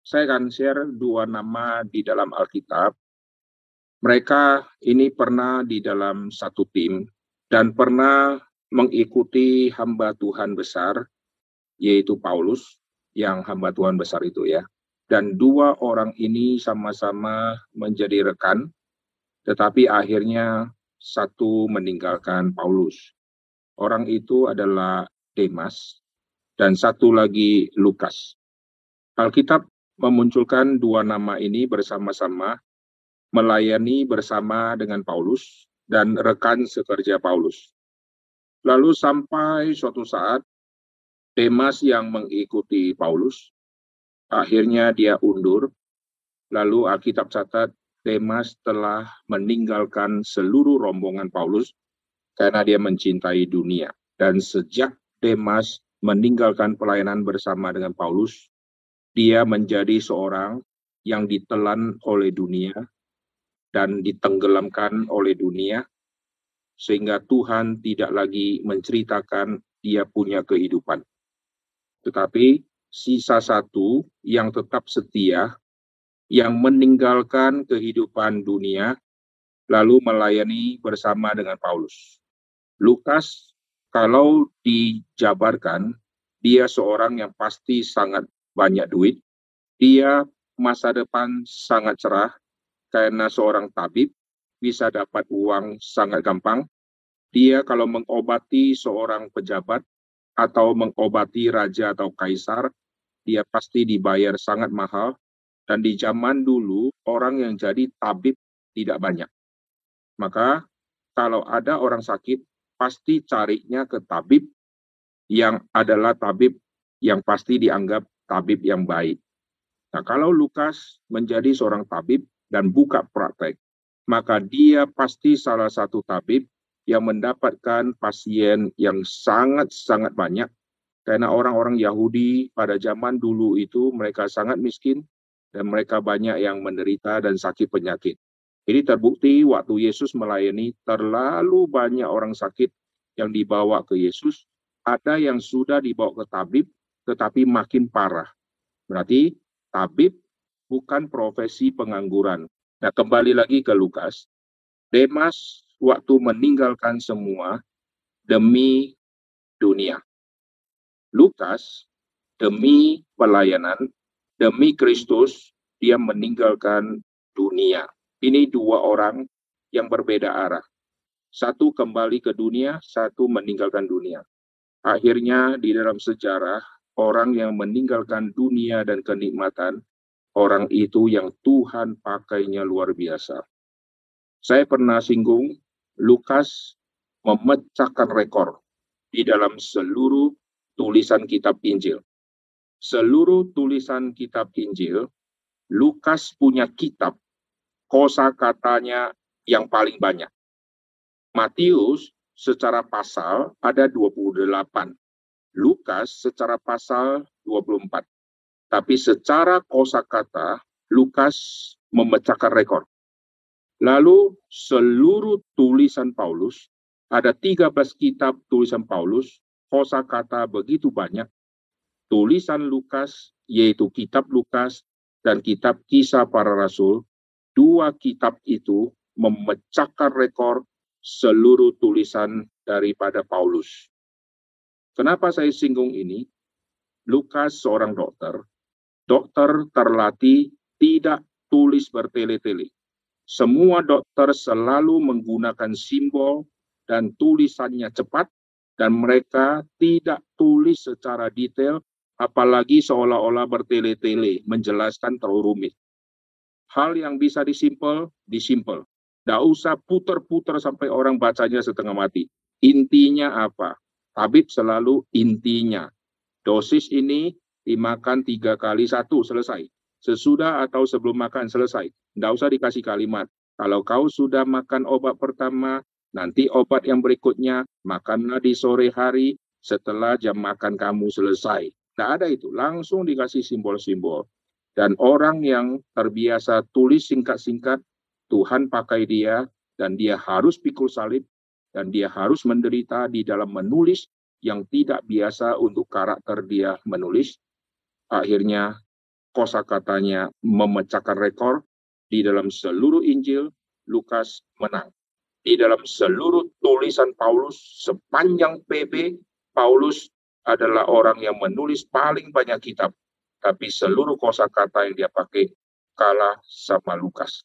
Saya akan share dua nama di dalam Alkitab. Mereka ini pernah di dalam satu tim dan pernah mengikuti hamba Tuhan besar, yaitu Paulus, yang hamba Tuhan besar itu ya. Dan dua orang ini sama-sama menjadi rekan, tetapi akhirnya satu meninggalkan Paulus. Orang itu adalah Demas dan satu lagi Lukas. Alkitab memunculkan dua nama ini bersama-sama melayani bersama dengan Paulus dan rekan sekerja Paulus. Lalu sampai suatu saat Demas yang mengikuti Paulus, akhirnya dia undur. Lalu Alkitab catat Demas telah meninggalkan seluruh rombongan Paulus karena dia mencintai dunia. Dan sejak Demas meninggalkan pelayanan bersama dengan Paulus, dia menjadi seorang yang ditelan oleh dunia dan ditenggelamkan oleh dunia, sehingga Tuhan tidak lagi menceritakan dia punya kehidupan. Tetapi sisa satu yang tetap setia, yang meninggalkan kehidupan dunia, lalu melayani bersama dengan Paulus. Lukas, kalau dijabarkan, dia seorang yang pasti sangat banyak duit, dia masa depan sangat cerah, karena seorang tabib bisa dapat uang sangat gampang. Dia kalau mengobati seorang pejabat atau mengobati raja atau kaisar, dia pasti dibayar sangat mahal. Dan di zaman dulu, orang yang jadi tabib tidak banyak. Maka kalau ada orang sakit, pasti carinya ke tabib yang adalah tabib yang pasti dianggap tabib yang baik. Nah, kalau Lukas menjadi seorang tabib dan buka praktek, maka dia pasti salah satu tabib yang mendapatkan pasien yang sangat-sangat banyak, karena orang-orang Yahudi pada zaman dulu itu mereka sangat miskin dan mereka banyak yang menderita dan sakit penyakit. Ini terbukti waktu Yesus melayani, terlalu banyak orang sakit yang dibawa ke Yesus, ada yang sudah dibawa ke tabib, tetapi makin parah. Berarti tabib bukan profesi pengangguran. Nah, kembali lagi ke Lukas. Demas waktu meninggalkan semua demi dunia. Lukas demi pelayanan, demi Kristus, dia meninggalkan dunia. Ini dua orang yang berbeda arah. Satu kembali ke dunia, satu meninggalkan dunia. Akhirnya di dalam sejarah, orang yang meninggalkan dunia dan kenikmatan, orang itu yang Tuhan pakainya luar biasa. Saya pernah singgung, Lukas memecahkan rekor di dalam seluruh tulisan kitab Injil. Seluruh tulisan kitab Injil, Lukas punya kitab kosakatanya yang paling banyak. Matius secara pasal ada 28. Lukas secara pasal 24. Tapi secara kosakata, Lukas memecahkan rekor. Lalu seluruh tulisan Paulus, ada 13 kitab tulisan Paulus, kosakata begitu banyak. Tulisan Lukas, yaitu kitab Lukas dan kitab Kisah Para Rasul, dua kitab itu memecahkan rekor seluruh tulisan daripada Paulus. Kenapa saya singgung ini? Lukas seorang dokter terlatih tidak tulis bertele-tele. Semua dokter selalu menggunakan simbol dan tulisannya cepat, dan mereka tidak tulis secara detail, apalagi seolah-olah bertele-tele, menjelaskan terlalu rumit. Hal yang bisa disimpel. Tidak usah putar-putar sampai orang bacanya setengah mati. Intinya apa? Tabib selalu intinya. Dosis ini dimakan 3 kali 1, selesai. Sesudah atau sebelum makan, selesai. Tidak usah dikasih kalimat. Kalau kau sudah makan obat pertama, nanti obat yang berikutnya, makanlah di sore hari setelah jam makan kamu selesai. Tidak ada itu, langsung dikasih simbol-simbol. Dan orang yang terbiasa tulis singkat-singkat, Tuhan pakai dia, dan dia harus pikul salib, dan dia harus menderita di dalam menulis yang tidak biasa untuk karakter dia menulis. Akhirnya kosakatanya memecahkan rekor. Di dalam seluruh Injil, Lukas menang. Di dalam seluruh tulisan Paulus, sepanjang PB, Paulus adalah orang yang menulis paling banyak kitab. Tapi seluruh kosakata yang dia pakai kalah sama Lukas.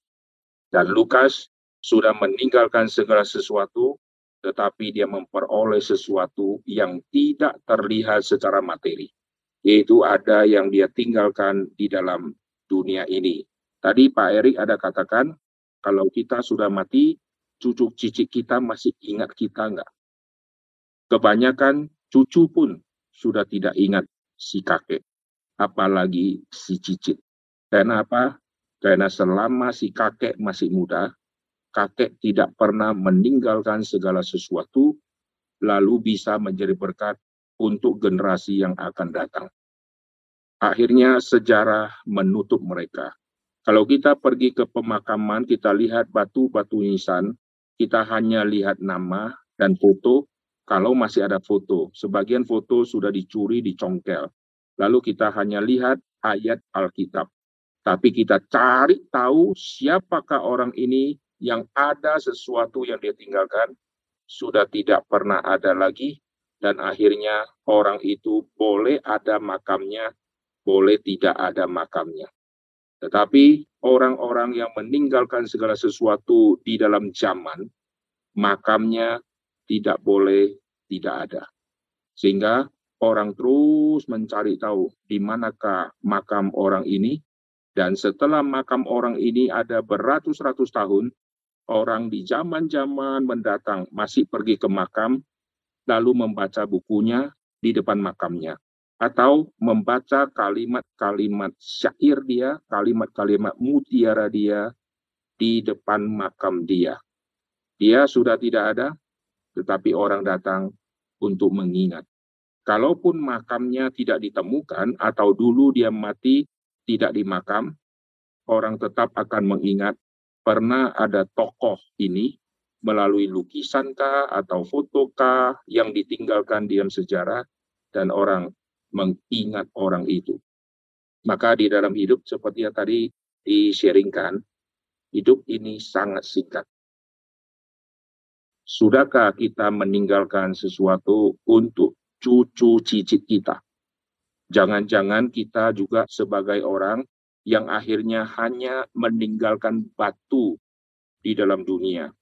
Dan Lukas sudah meninggalkan segala sesuatu, tetapi dia memperoleh sesuatu yang tidak terlihat secara materi. Yaitu ada yang dia tinggalkan di dalam dunia ini. Tadi Pak Erik ada katakan, kalau kita sudah mati, cucu cicit kita masih ingat kita enggak? Kebanyakan cucu pun sudah tidak ingat si kakek, apalagi si cicit. Karena apa? Karena selama si kakek masih muda, kakek tidak pernah meninggalkan segala sesuatu, lalu bisa menjadi berkat untuk generasi yang akan datang. Akhirnya sejarah menutup mereka. Kalau kita pergi ke pemakaman, kita lihat batu-batu nisan, kita hanya lihat nama dan foto, kalau masih ada foto. Sebagian foto sudah dicuri, dicongkel. Lalu kita hanya lihat ayat Alkitab. Tapi kita cari tahu siapakah orang ini yang ada sesuatu yang dia tinggalkan, sudah tidak pernah ada lagi, dan akhirnya orang itu boleh ada makamnya, boleh tidak ada makamnya. Tetapi orang-orang yang meninggalkan segala sesuatu di dalam zaman, makamnya tidak boleh tidak ada. Sehingga orang terus mencari tahu di manakah makam orang ini. Dan setelah makam orang ini ada beratus-ratus tahun, orang di zaman-zaman mendatang masih pergi ke makam, lalu membaca bukunya di depan makamnya. Atau membaca kalimat-kalimat syair dia, kalimat-kalimat mutiara dia di depan makam dia. Dia sudah tidak ada, tetapi orang datang untuk mengingat. Kalaupun makamnya tidak ditemukan, atau dulu dia mati, tidak di makam, orang tetap akan mengingat pernah ada tokoh ini melalui lukisan kah atau foto kah yang ditinggalkan di dalam sejarah, dan orang mengingat orang itu. Maka di dalam hidup seperti yang tadi di-sharingkan, hidup ini sangat singkat. Sudahkah kita meninggalkan sesuatu untuk cucu cicit kita? Jangan-jangan kita juga sebagai orang yang akhirnya hanya meninggalkan batu di dalam dunia,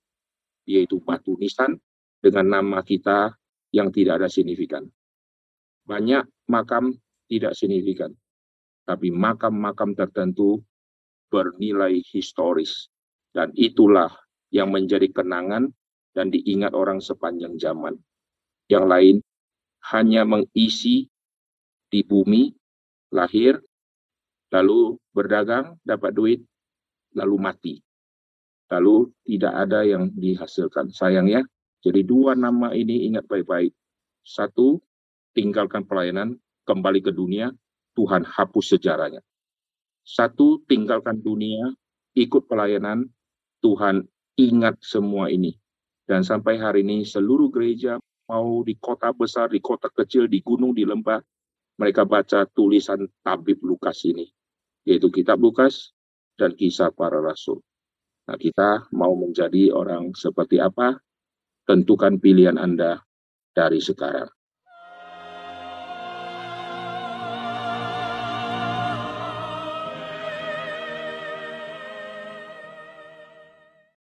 yaitu batu nisan dengan nama kita yang tidak ada signifikan. Banyak makam tidak signifikan, tapi makam-makam tertentu bernilai historis, dan itulah yang menjadi kenangan dan diingat orang sepanjang zaman. Yang lain hanya mengisi di bumi, lahir, lalu berdagang, dapat duit, lalu mati. Lalu tidak ada yang dihasilkan. Sayangnya, jadi dua nama ini ingat baik-baik. Satu, tinggalkan pelayanan, kembali ke dunia, Tuhan hapus sejarahnya. Satu, tinggalkan dunia, ikut pelayanan, Tuhan ingat semua ini. Dan sampai hari ini seluruh gereja, mau di kota besar, di kota kecil, di gunung, di lembah, mereka baca tulisan tabib Lukas ini, yaitu kitab Lukas dan kisah para rasul. Nah, kita mau menjadi orang seperti apa? Tentukan pilihan Anda dari sekarang.